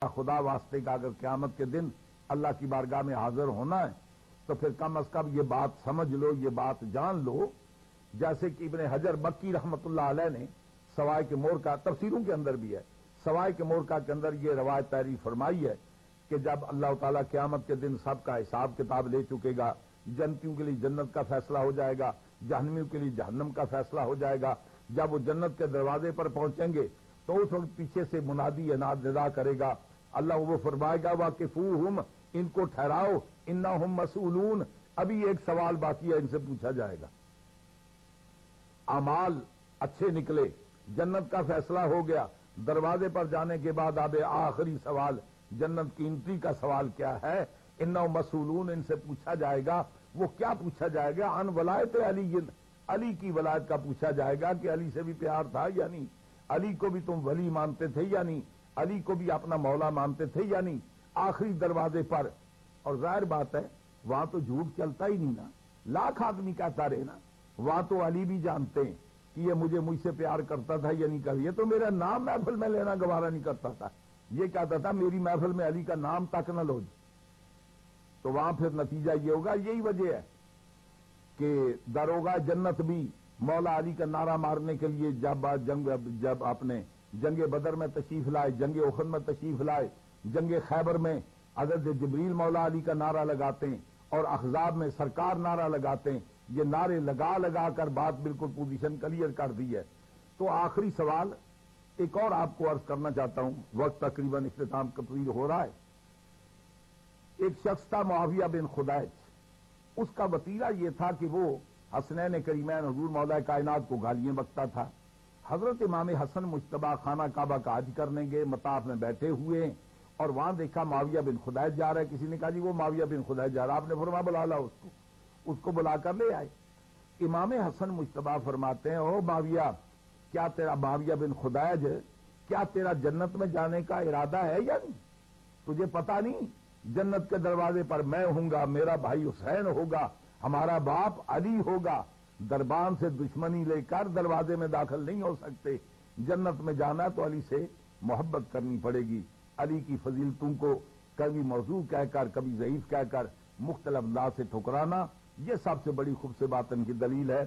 خدا واسطے کا اگر قیامت کے دن اللہ کی بارگاہ میں حاضر ہونا ہے تو پھر کم از کم یہ بات سمجھ لو، یہ بات جان لو، جیسے کہ ابن حجر مکی رحمت اللہ علیہ نے سوائے کے مورکہ تفسیروں کے اندر بھی ہے، سوائے کے مورکہ کے اندر یہ روایت تحریر فرمائی ہے کہ جب اللہ تعالیٰ قیامت کے دن سب کا حساب کتاب لے چکے گا، جنتیوں کے لیے جنت کا فیصلہ ہو جائے گا، جہنمیوں کے لیے جہنم کا فیصلہ ہو جائے گا، جب وہ جنت کے دروازے پر پہنچیں گے تو اس وقت پیچھے سے منادی ندا کرے گا، اللہ وہ فرمائے گا واقفوہم، ان کو ٹھہراؤ، انہم مسئولون، ابھی ایک سوال باقی ہے، ان سے پوچھا جائے گا۔ اعمال اچھے نکلے، جنت کا فیصلہ ہو گیا، دروازے پر جانے کے بعد اب آخری سوال جنت کی انٹری کا سوال کیا ہے؟ انہم مسئولون، ان سے پوچھا جائے گا۔ وہ کیا پوچھا جائے گا؟ عن ولایت علی، علی کی ولایت کا پوچھا جائے گا کہ علی سے بھی پیار تھا یا نہیں، علی کو بھی تم ولی مانتے تھے یا نہیں، علی کو بھی اپنا مولا مانتے تھے یا نہیں۔ آخری دروازے پر، اور ظاہر بات ہے وہاں تو جھوٹ چلتا ہی نہیں نا، لاکھ آدمی کہتا رہے نا، وہاں تو علی بھی جانتے ہیں کہ یہ مجھ سے پیار کرتا تھا یا نہیں کرتا، یہ تو میرا نام محفل میں لینا گوارا نہیں کرتا تھا، یہ کہتا تھا میری محفل میں علی کا نام تک نہ لو۔ تو وہاں پھر نتیجہ یہ ہوگا، یہی وجہ ہے کہ داروغہ جنت بھی مولا علی کا نعرہ مارنے کے لیے جب اپنے جنگ بدر میں تشریف لائے، جنگ احد میں تشریف لائے، جنگ خیبر میں حضرت جبریل مولا علی کا نعرہ لگاتے ہیں، اور احزاب میں سرکار نعرہ لگاتے ہیں، یہ نعرے لگا لگا کر بات بالکل پوزیشن کلیئر کر دی ہے۔ تو آخری سوال ایک اور آپ کو عرض کرنا چاہتا ہوں، وقت تقریباً اختتام پذیر ہو رہا ہے۔ ایک شخص تھا معاویہ بن خدیج، اس کا وتیرہ یہ تھا کہ وہ حسنین کریمین حضور مولا کائنات کو گالیاں بکتا تھا۔ حضرت امام حسن مجتبی خانہ کعبہ کا حج کرنے گئے، مطاف میں بیٹھے ہوئے ہیں، اور وہاں دیکھا معاویہ بن خدیج جا رہا ہے، کسی نے کہا جی وہ معاویہ بن خدیج جا رہا، آپ نے فرمایا بلا لا اس کو بلا کر لے آئے۔ امام حسن مجتبی فرماتے ہیں، او معاویہ، کیا تیرا معاویہ بن خدیج، کیا تیرا جنت میں جانے کا ارادہ ہے یا نہیں؟ تجھے پتا نہیں جنت کے دروازے پر میں ہوں گا، میرا بھائی حسین ہوگا، ہمارا باپ علی ہوگا، دربان سے دشمنی لے کر دروازے میں داخل نہیں ہو سکتے، جنت میں جانا تو علی سے محبت کرنی پڑے گی۔ علی کی فضیلتوں کو کبھی موضوع کہہ کر، کبھی ضعیف کہہ کر مختلف انداز سے ٹھکرانا، یہ سب سے بڑی خوب سے باطن کی دلیل ہے۔